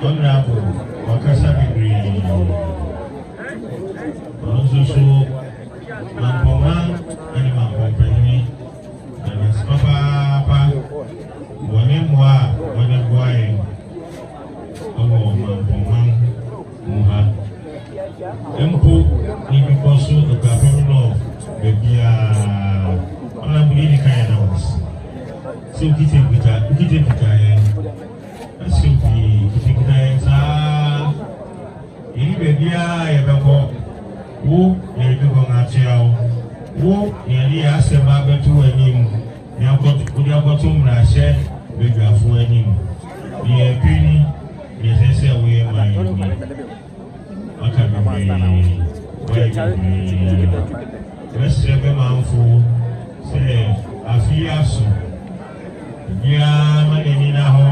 Honorable Wakasa Bibri Onsusu Mampong and Mampong and his papa Wanemwa Wanemboy Mampong Muha Empo Nibiposu the Gavano Baby Honorable Kaya was so kitty Simply, ini baby ya bako wo ya biko ngachao wo ya li asema betu anim ni akoto mrashe baby afu anim ni epini ni sese we mai ni akabi we be manfu se afiaso ya maneni na ho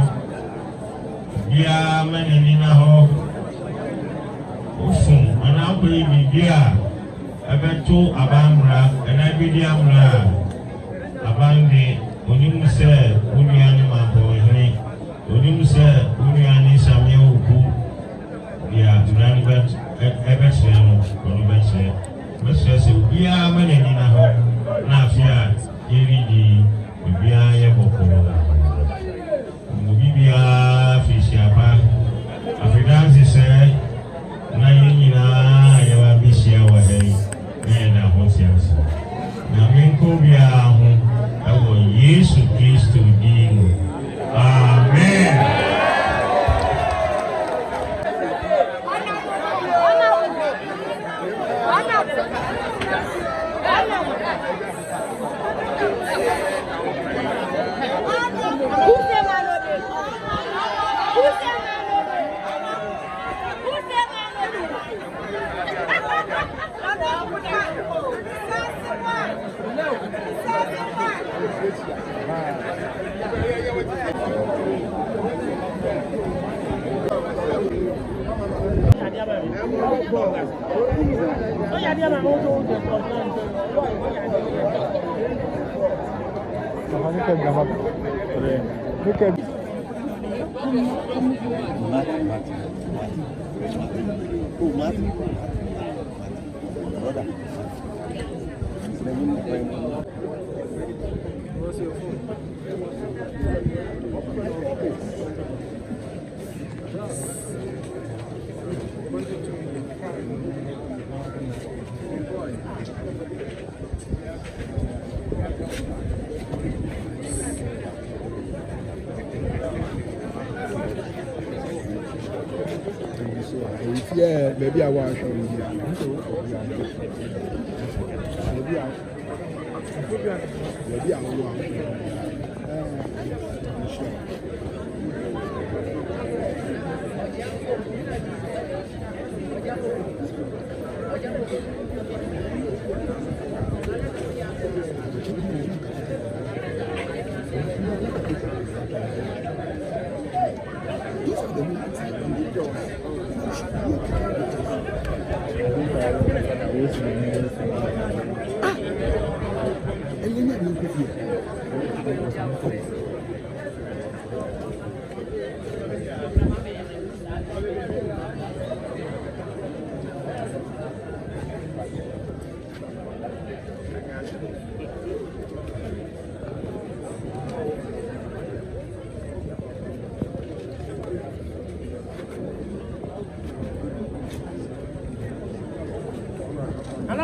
ya maneni na ho ufun ana boy bibia abeto abamra ana bidia amra abande onimu se uniani mambo hini onimu se uniani samye uku ya tunani bet ebese no onu bese se bia maneni na ho na afia yeridi bibia ye boko bibia fisiapa afidansi se na yina ya bishia wa hei na hosias na minko bia ho ewo Yesu Kristo dinu amen. Yeah, maybe I want to show you. Maybe I want to show you.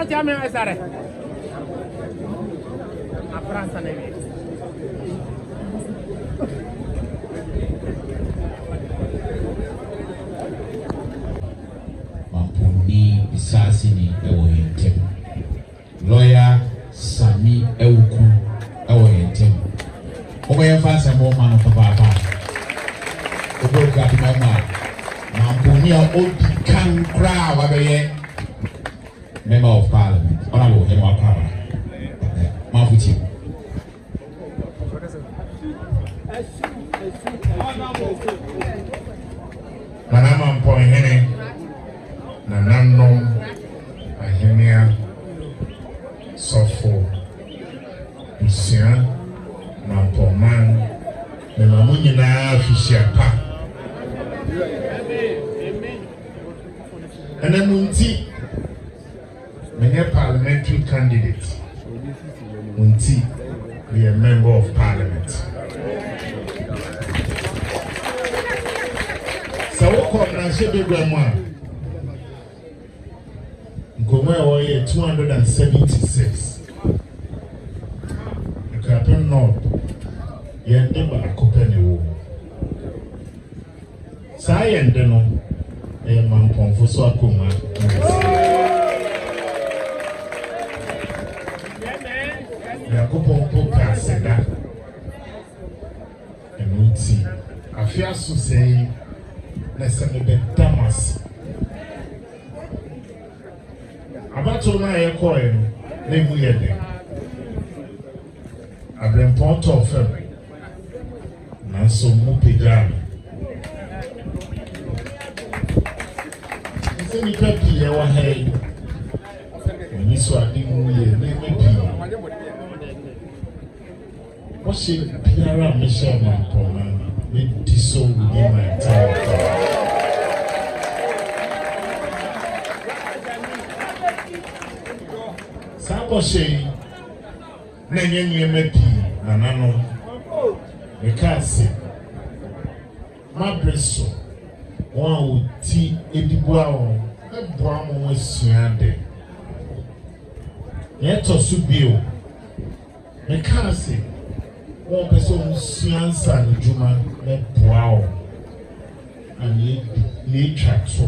Jame asare afransa nevi Mamponi bisasini ewo yentem lawyer Sami Ewuku ewo yentem omo yemfa asemo ma no papa obo ka di mama Mamponi maame a odi kan koraa wabɛyɛ member of parliament honorable Henry Kwaba Mafuti. Nsa-Mampong hene nananom ahemia sɔfo nsua Mampongman na mamu nyinaa fihyia pa ɛna mu nti menye parliamentary candidate mu nti be a member of parliament. So what come na shebe grandma nkɔmɔ a wɔyɛ 276 Akuapem North yɛnde baako pɛ ne wɔ saa yɛnde no ɛyɛ Mampongfo so akoma Yakupon Poka Seda and Uti. I fear to say, let's say, the Damas. About to my coin, name we had them. I've been port of February. Nanso Mupijam. It's any peppy, our head. When you saw a thing, we name what's it, Pierre Michel Mampong, with this soul within my entire life. Saboshe, Nanyan Yemepi, Nanano, Mekasi, Mabreso, one would tea Edibuao, a Brahmo was Siande. Yet or Subio, Mekasi. One person Nsa and Juma met wow and ye track so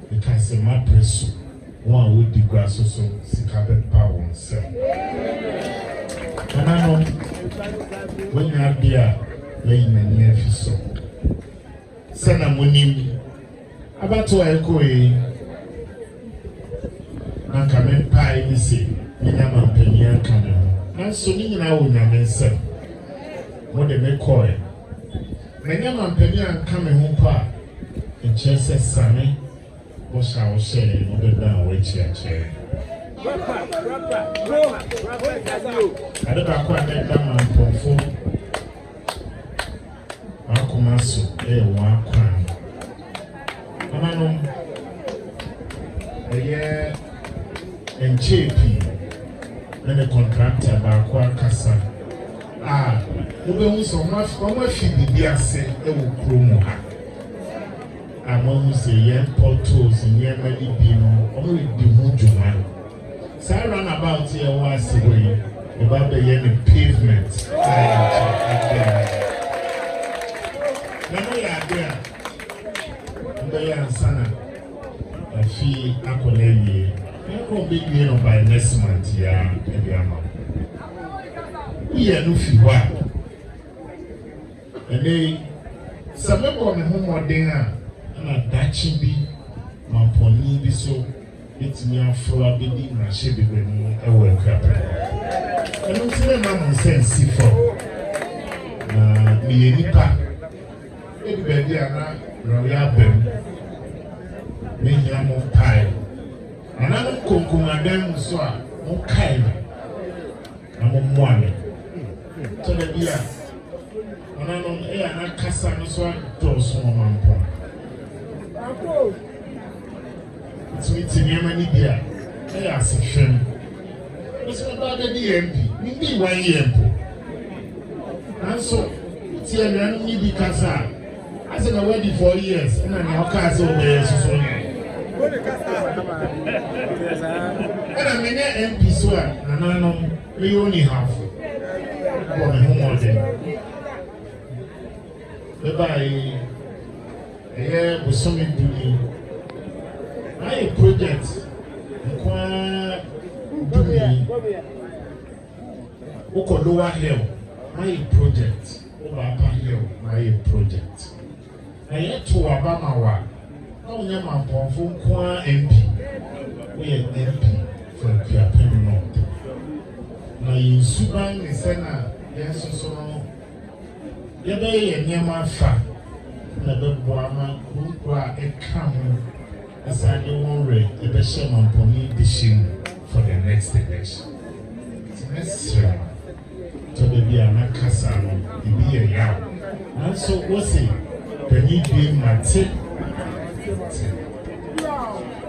because a mattress one with the grass also Sikabe power himself. And I know when you have beer laying in the near so. Sana Munim about to echo and come in pie, we say, Nsa-Mampong coming. And so now we have been what they may call it. Nsa-Mampong coming home pa. In Chelsea Sammy, what shall I say? No better than wait here. I don't know what Nsa-Mampong for. Akumaso, one crown. Amano, a year and JP, and a contractor by Kasa. Ube so much from what she did say, it will grow more. I'm almost a year portals in year many being only the Mujuma. So I ran about here once away about the year pavement. Now we are there. The Ansana, a fee, Akoleye, and will be given by next month. Yeah, we are no few. And they some of them home or dinner and a Dutchy be Mamponi be so it's me a floor be my ship when I will crap. I don't see them sense for me nipa. Everybody are Akuapem. Me here more pie. And I don't come them so more kind. I'm a one. So the beer. And I don't hear na kasa no so do so Mampong. It's me many beer. I ask him. It's about the MP. We be 1 year po. And so it's a man ni bi kasa. I said I waited 4 years and I now kasa over so. And I mean MP so and I know we only have for my home all day. Bye. Yeah, with some doing my project. Inquire doing Lower Hill. My project. Upper Hill. My project. I had to Obama. Oh, yeah, my poor phone, MP. We are MP for Akuapem North. Now, you Suban is Senna, yes, so. Yebe nyama fa na bebo ama kwa ekam esa de wonre ebe she mamponi dishim for the next election. Next year to be anakasa no ibi ye ya. And so what say the need be mate.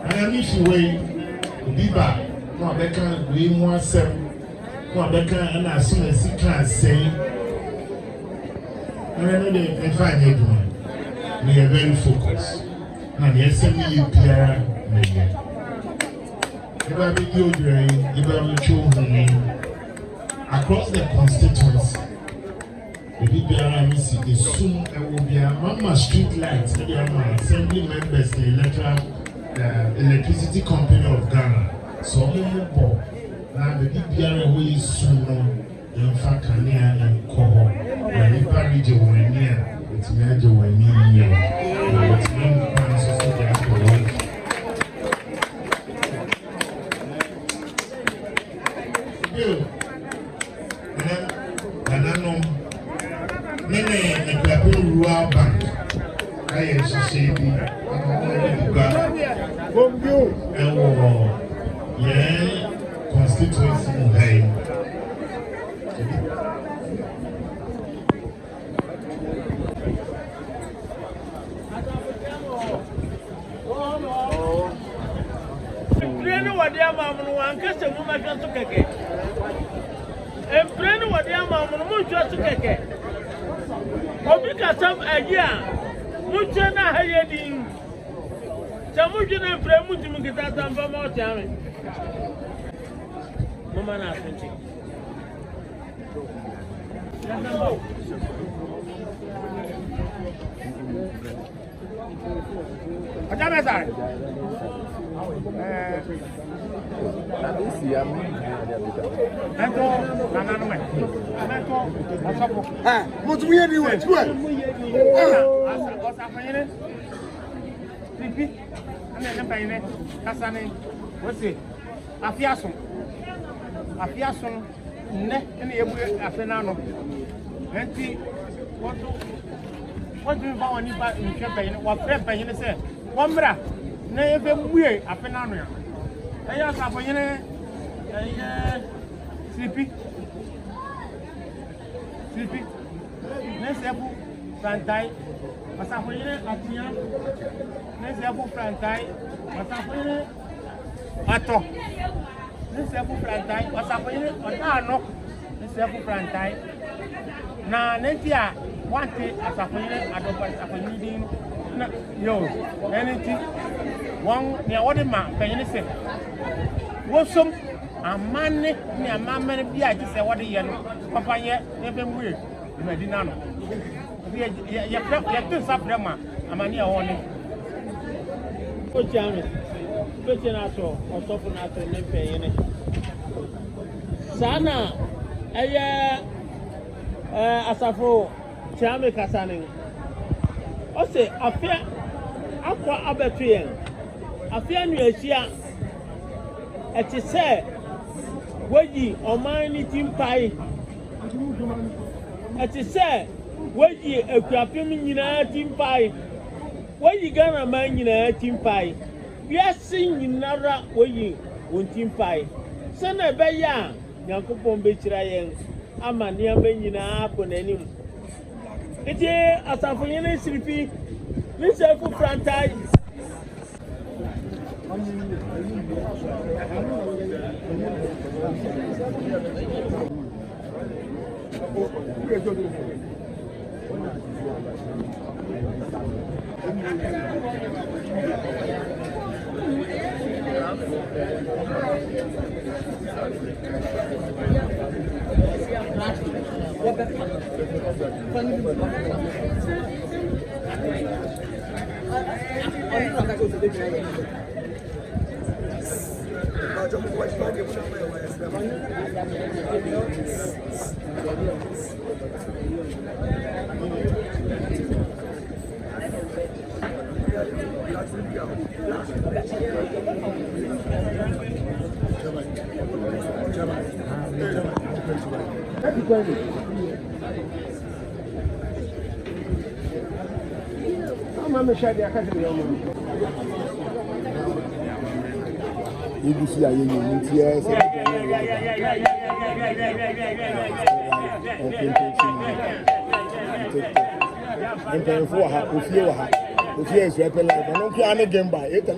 And if you wait biba no abeka we mu asem no abeka na so na sika say we are very focused. And yes, we are across the constituency. The BPRM is soon will be a Mama street lights, assembly members, the electricity company of Ghana. So, now the BPRM is soon. In fact, I am Koho. When you parry the one year, it's major when you year. It's not so that for work. Bill, and I know many Akuapem Rural Bank. I am so shady. Yeah, constituency. Empreno wa dia mamu no mucho su keke. Obi ka sam agia. Mucho na haye din. Chamujo na empremu timu kita tamba ma o tiame. Mama na asunti. Aja mesa. Na ebe mbuye apena no ya eya Asafo nyene slipi nesebu plantai Asafo nyene atia nesebu plantai Asafo nyene ato nesebu plantai Asafo nyene otano nesebu plantai na nentia wanti Asafo nyene adopa Asafo nyene din na yo anything one near what the man paying say. What's some a man near mamma be I just say what the yen, Papa yet, never weird, Medinano. You're too supplement, a man near one. Good channel, good channel, or something after them paying it. Sana, Asafo, Chame Casaning. I say, I fear Akuapem. Afia nu ehia eti se wayi omani timpai eti se wayi Akuapem nyina timpai wayi Ghana man nyina timpai wiase nyinara wayi won timpai se na be ya Nyankopon be kira yen ama niam nyina ko nanim eti Asafo nyene siripi ni sefu frantai BBC aye ni ti e se mpanyinfo wɔ ha ofie wɔ ha ofie esu ɛpɛ life ɔno nko ane game by 8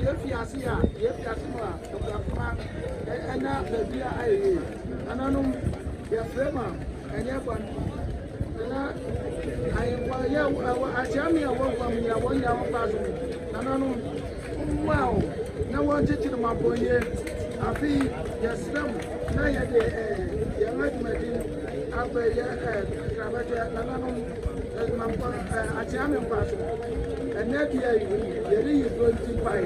Yefiasia, Yefiasima, Okapuma, and now the BIA, Anonum, your Frema, and Yapan. I tell me, I want from me, I want your person. Anonum, well, no one teaching my boy here. I feel yes, them, now you're the young after your Anonum, Nsa-Mampong person. And that year, you going to buy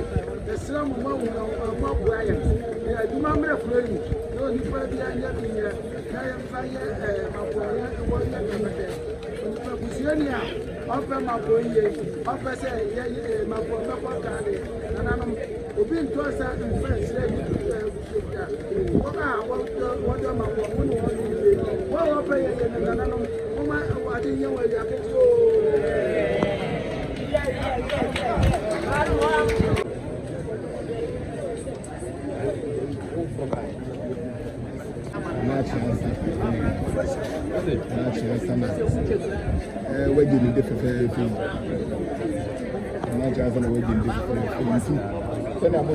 the sum of money of Brian. Yeah, you remember playing. No, you probably are not in here. I am fire, my boy, and one year. Busionia, offer my boy, offer say, my boy, and I'm being tossed out in France. What are my boy? What offer you? And I'm what do you want? Wedding different thing. Not just a wedding different thing. Then I'm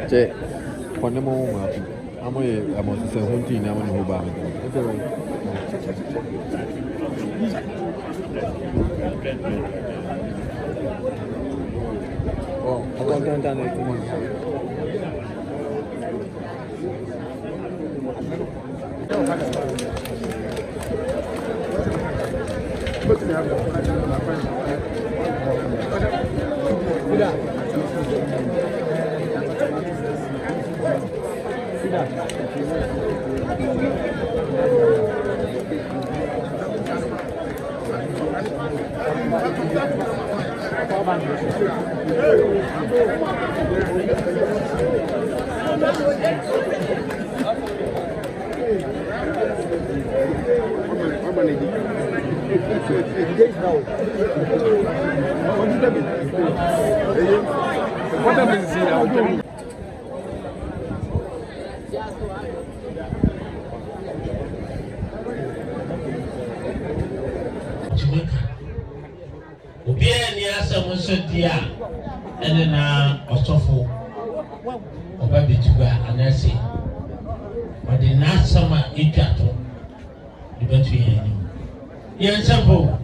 Che, quando mo amo se hunti na mo ho ba mo. Oh, dan itu. Obiani asem nso dia ene na Asafo oba betuga anase ode na asama etwato de betu yeni Nsa-Mampong